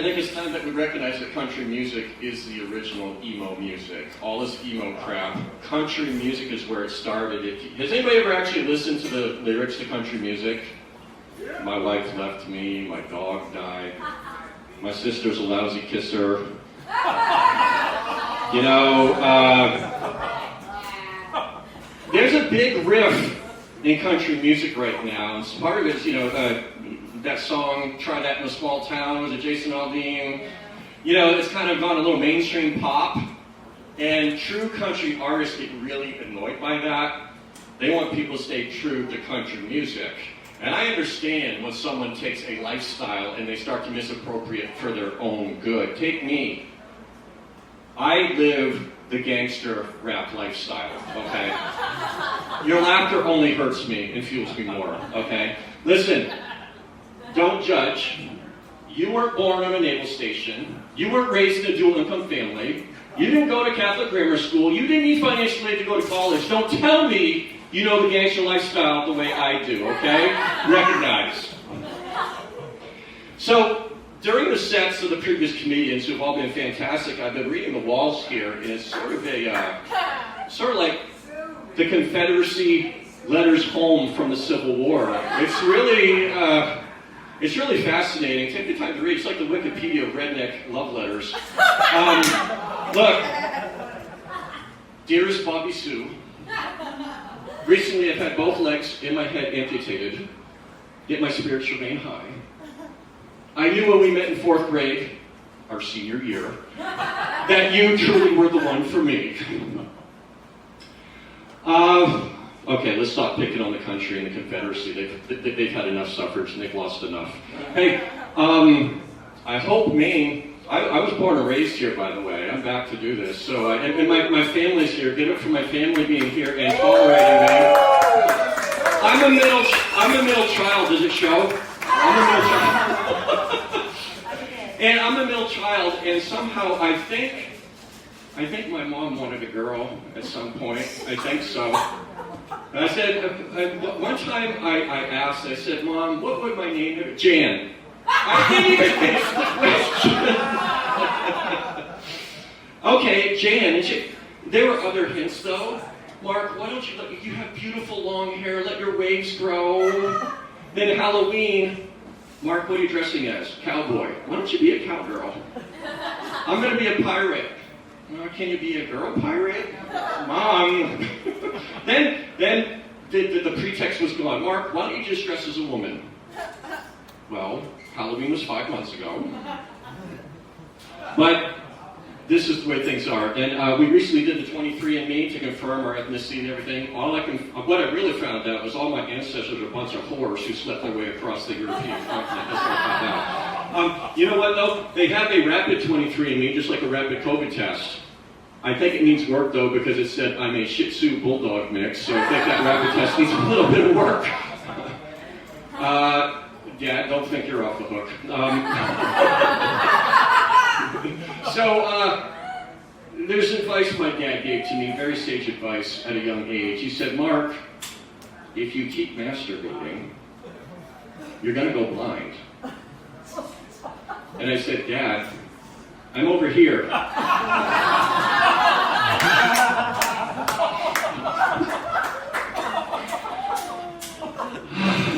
I think it's time that we recognize that country music is the original emo music. All this emo crap. Country music is where it started. Has anybody ever actually listened to the lyrics to country music? My wife left me, my dog died, my sister's a lousy kisser. You know, there's a big riff in country music right now, and part of it's, that song, Try That in a Small Town, was it Jason Aldean? It's kind of gone a little mainstream pop, and true country artists get really annoyed by that. They want people to stay true to country music. And I understand when someone takes a lifestyle and they start to misappropriate for their own good. Take me. I live the gangster rap lifestyle, okay? Your laughter only hurts me and fuels me more, okay? Listen. Don't judge. You weren't born on a naval station. You weren't raised in a dual-income family. You didn't go to Catholic grammar school. You didn't need financial aid to go to college. Don't tell me you know the gangster lifestyle the way I do, okay? Recognize. So, during the sets of the previous comedians who've all been fantastic, I've been reading the walls here, and it's sort of like the Confederacy letters home from the Civil War. It's really fascinating. Take the time to read. It's like the Wikipedia of redneck love letters. Look, dearest Bobby Sue, recently I've had both legs and my head amputated, yet my spirits remain high. I knew when we met in 4th grade, our senior year, that you truly were the one for me. Okay, let's stop picking on the country and the Confederacy. They've had enough suffrage and they've lost enough. Hey, I hope Maine, I was born and raised here, by the way. I'm back to do this. So, and my family's here. Get up for my family being here and tolerating me. I'm a middle child. Does it show? I'm a middle child. And I'm a middle child, and somehow I think my mom wanted a girl at some point. I think so. And I said, one time I asked, I said, Mom, what would my name be? Jan. I didn't even finish the question. Okay, Jan. And there were other hints, though. Mark, why don't you have beautiful long hair, let your waves grow. Then Halloween, Mark, what are you dressing as? Cowboy. Why don't you be a cowgirl? I'm going to be a pirate. Can you be a girl pirate? Mom. Then the pretext was gone. Mark, why don't you just dress as a woman? Well, Halloween was 5 months ago. But this is the way things are. And we recently did the 23andMe to confirm our ethnicity and everything. What I really found out was all my ancestors are a bunch of whores who slept their way across the European continent. That's what I found out. You know what, though? They have a rapid 23andMe, just like a rapid COVID test. I think it needs work, though, because it said I'm a Shih Tzu Bulldog mix, so I think that rapid test needs a little bit of work. Dad, don't think you're off the hook. There's advice my dad gave to me, very sage advice at a young age. He said, Mark, if you keep masturbating, you're going to go blind. And I said, Dad, I'm over here.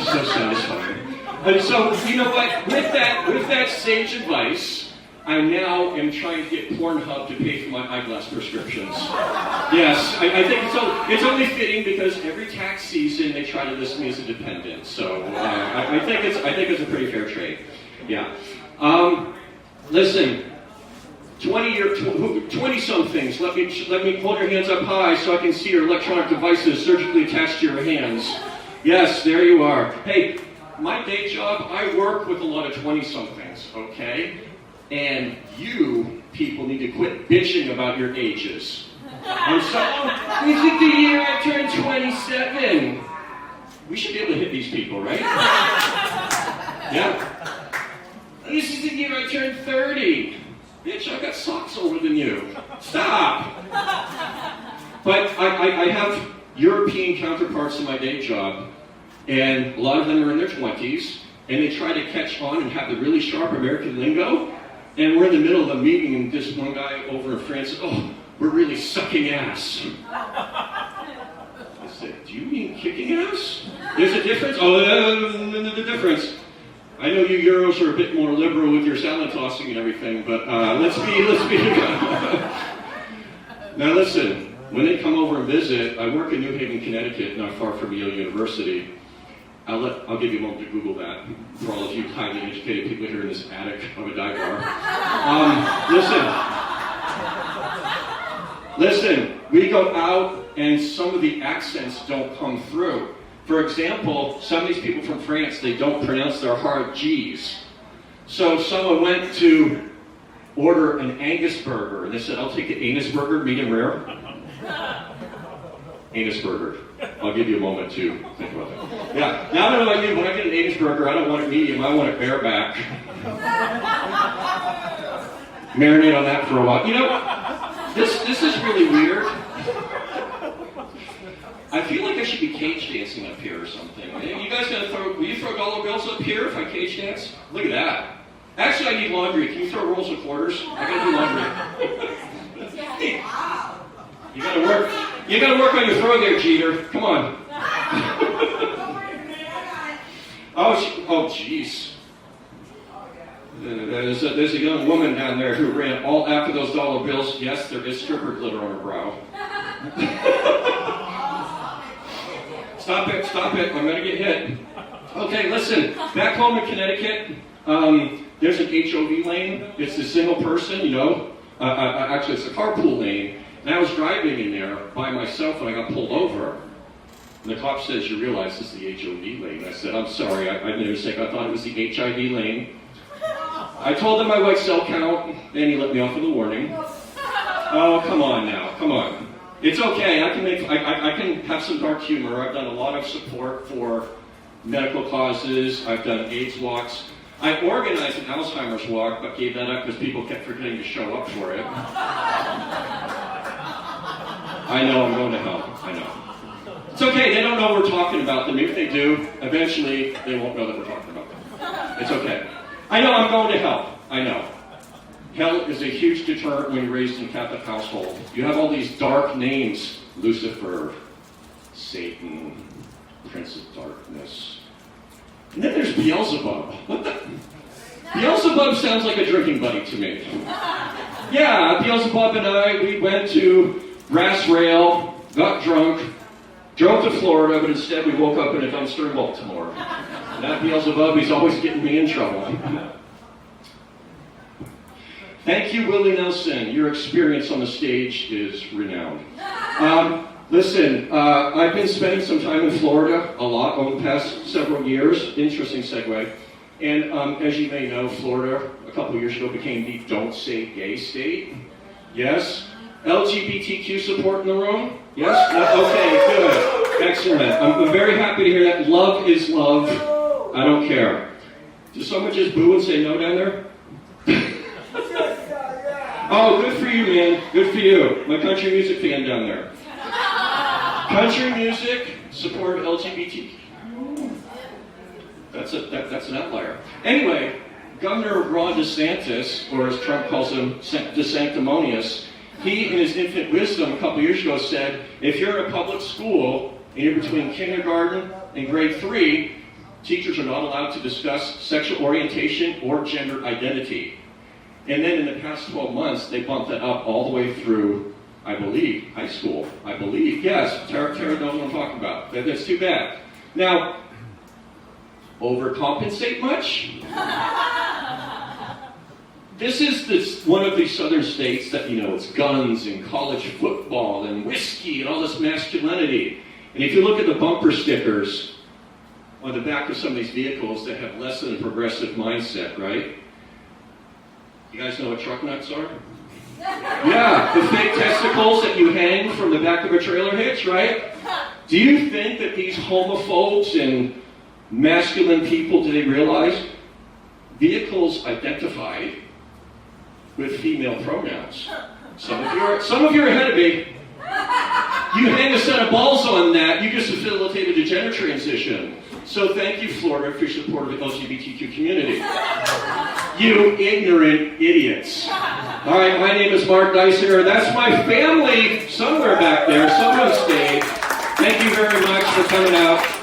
So satisfying. And so, you know what? With that sage advice, I now am trying to get Pornhub to pay for my eyeglass prescriptions. Yes, I think it's only fitting because every tax season they try to list me as a dependent. So I think it's a pretty fair trade. Yeah. Listen. 20-somethings, let me hold your hands up high so I can see your electronic devices surgically attached to your hands. Yes, there you are. Hey, my day job, I work with a lot of 20-somethings, okay? And you people need to quit bitching about your ages. I'm sorry, this is the year I turned 27. We should be able to hit these people, right? Yeah. This is the year I turned 30. Bitch, I've got socks older than you. Stop! But I have European counterparts in my day job, and a lot of them are in their 20s, and they try to catch on and have the really sharp American lingo, And we're in the middle of a meeting, and this one guy over in France said, "Oh, we're really sucking ass." I said, "Do you mean kicking ass? There's a difference?" "Oh, the difference. I know you Euros are a bit more liberal with your salad tossing and everything, but let's be." Now listen, when they come over and visit, I work in New Haven, Connecticut, not far from Yale University. I'll give you a moment to Google that for all of you highly educated people here in this attic of a dive bar. Listen, we go out and some of the accents don't come through. For example, some of these people from France, they don't pronounce their hard G's. So someone went to order an Angus burger, and they said, "I'll take the anus burger, medium rare." Anus burger. I'll give you a moment to think about that. Yeah, now I don't know about you, when I get an anus burger, I don't want it medium, I want it bareback. Marinate on that for a while. You know what? This is really weird. I feel like I should be cage dancing up here or something. You guys will you throw dollar bills up here if I cage dance? Look at that. Actually, I need laundry. Can you throw rolls of quarters? I gotta do laundry. You gotta work. You gotta work on your throw there, Jeter. Come on. Oh, jeez. There's a young woman down there who ran all after those dollar bills. Yes, there is stripper glitter on her brow. Stop it. I'm gonna get hit. Okay, listen. Back home in Connecticut, there's an HOV lane. It's a single person, actually, it's a carpool lane. And I was driving in there by myself and I got pulled over. And the cop says, "You realize this is the HOV lane?" I said, "I'm sorry, I made a mistake. I thought it was the HIV lane." I told him my white cell count, and he let me off with a warning. Oh, come on now, come on. It's okay, I can have some dark humor. I've done a lot of support for medical causes. I've done AIDS walks. I organized an Alzheimer's walk, but gave that up because people kept forgetting to show up for it. I know, I'm going to hell. I know. It's okay, they don't know what we're talking about them. If they do, eventually they won't know that we're talking about them. It's okay. I know I'm going to hell. I know. Hell is a huge deterrent when you're raised in a Catholic household. You have all these dark names. Lucifer, Satan, Prince of Darkness. And then there's Beelzebub. What the? Beelzebub sounds like a drinking buddy to me. Yeah, Beelzebub and I, we went to Brass Rail, got drunk, drove to Florida, but instead we woke up in a dumpster in Baltimore. And that Beelzebub, he's always getting me in trouble. Thank you, Willie Nelson. Your experience on the stage is renowned. Listen, I've been spending some time in Florida a lot over the past several years. Interesting segue. And as you may know, Florida, a couple years ago, became the Don't Say Gay state. Yes? LGBTQ support in the room? Yes? Okay, good. Excellent. I'm very happy to hear that. Love is love. I don't care. Did someone just boo and say no down there? Oh, good for you, man. Good for you. My country music fan down there. Country music, support LGBTQ. That's an outlier. Anyway, Governor Ron DeSantis, or as Trump calls him, DeSanctimonious, he, in his infinite wisdom, a couple years ago said, if you're in a public school and you're between kindergarten and grade 3, teachers are not allowed to discuss sexual orientation or gender identity. And then in the past 12 months, they bumped that up all the way through, I believe, high school. I believe, yes. Tara knows what I'm talking about. That's too bad. Now, overcompensate much? This is one of these southern states that, it's guns and college football and whiskey and all this masculinity. And if you look at the bumper stickers on the back of some of these vehicles that have less than a progressive mindset, right? You guys know what truck nuts are? Yeah, the fake testicles that you hang from the back of a trailer hitch, right? Do you think that these homophobes and masculine people, do they realize vehicles identified with female pronouns? Some of you are ahead of me. You hang a set of balls on that, you just facilitated a gender transition. So thank you, Florida, for your support of the LGBTQ community. You ignorant idiots. All right, my name is Mark Dysinger. That's my family somewhere back there. Someone stayed. Thank you very much for coming out.